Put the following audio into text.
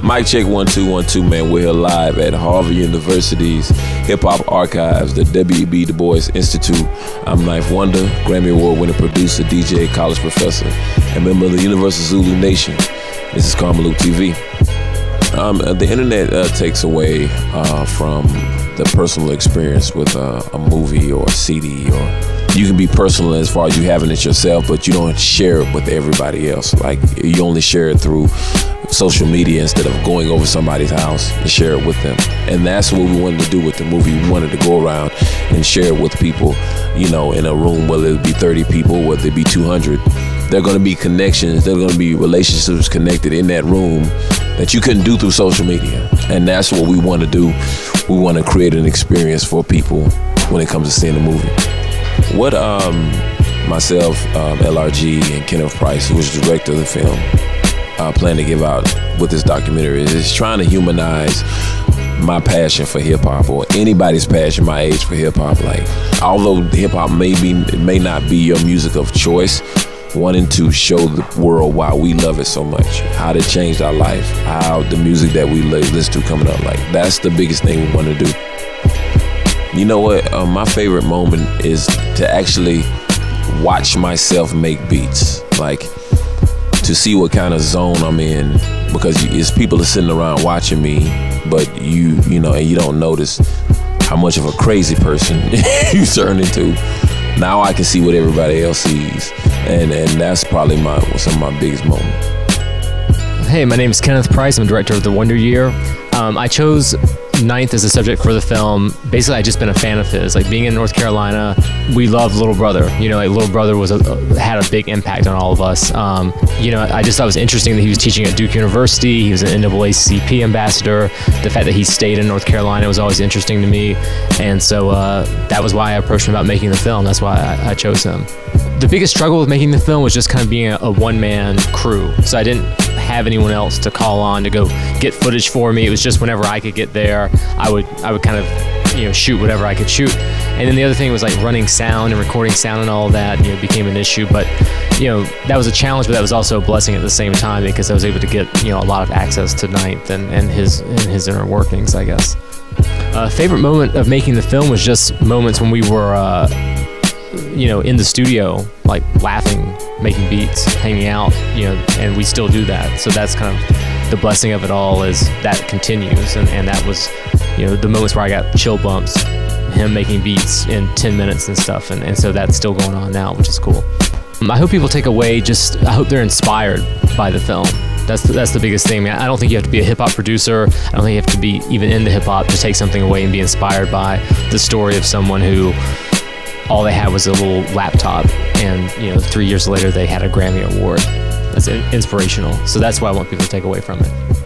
Mic check 1 2 1 2, man. We're here live at Harvard University's Hip Hop Archives, the W.E.B. Du Bois Institute. I'm Knife Wonder, Grammy Award winning producer, DJ, college professor, and member of the Universal Zulu Nation. This is Karma-Luke TV. The internet takes away from the personal experience with a movie or a CD, or you can be personal as far as you having it yourself, but you don't share it with everybody else. Like, you only share it through social media instead of going over somebody's house and share it with them. And that's what we wanted to do with the movie. We wanted to go around and share it with people, you know, in a room, whether it be 30 people, whether it be 200. There are going to be connections, there are going to be relationships connected in that room that you couldn't do through social media. And that's what we want to do. We want to create an experience for people when it comes to seeing the movie. What myself, LRG, and Kenneth Price, who was the director of the film, plan to give out with this documentary is trying to humanize my passion for hip-hop, or anybody's passion my age for hip-hop. Like, although hip-hop may not be your music of choice, wanting to show the world why we love it so much, how it changed our life, how the music that we listen to coming up, like, that's the biggest thing we want to do. You know what, my favorite moment is to actually watch myself make beats, like to see what kind of zone I'm in, because it's people are sitting around watching me, but you know, and you don't notice how much of a crazy person you turn into. Now I can see what everybody else sees, and that's probably some of my biggest moments. Hey, my name is Kenneth Price. I'm director of The Wonder Year. I chose Ninth as a subject for the film. Basically, I just been a fan of his. Like, being in North Carolina, we loved Little Brother. You know, like, Little Brother had a big impact on all of us. You know, I just thought it was interesting that he was teaching at Duke University. He was an NAACP ambassador. The fact that he stayed in North Carolina was always interesting to me. And so that was why I approached him about making the film. That's why I chose him. The biggest struggle with making the film was just kind of being a one-man crew. So I didn't have anyone else to call on to go get footage for me. It was just whenever I could get there, I would kind of, you know, shoot whatever I could shoot. And then the other thing was, like, running sound and recording sound and all of that, you know, became an issue. But, you know, that was a challenge, but that was also a blessing at the same time, because I was able to get, you know, a lot of access to Ninth and his inner workings, I guess. Favorite moment of making the film was just moments when we were you know, in the studio, like, laughing, making beats, hanging out, you know, and we still do that. So that's kind of the blessing of it all, is that continues, and that was, you know, the moments where I got chill bumps, him making beats in 10 minutes and stuff, and so that's still going on now, which is cool. I hope people take away I hope they're inspired by the film. That's the biggest thing. I don't think you have to be a hip-hop producer. I don't think you have to be even into hip-hop to take something away and be inspired by the story of someone who all they had was a little laptop, and, you know, 3 years later they had a Grammy Award. That's inspirational. So that's what I want people to take away from it.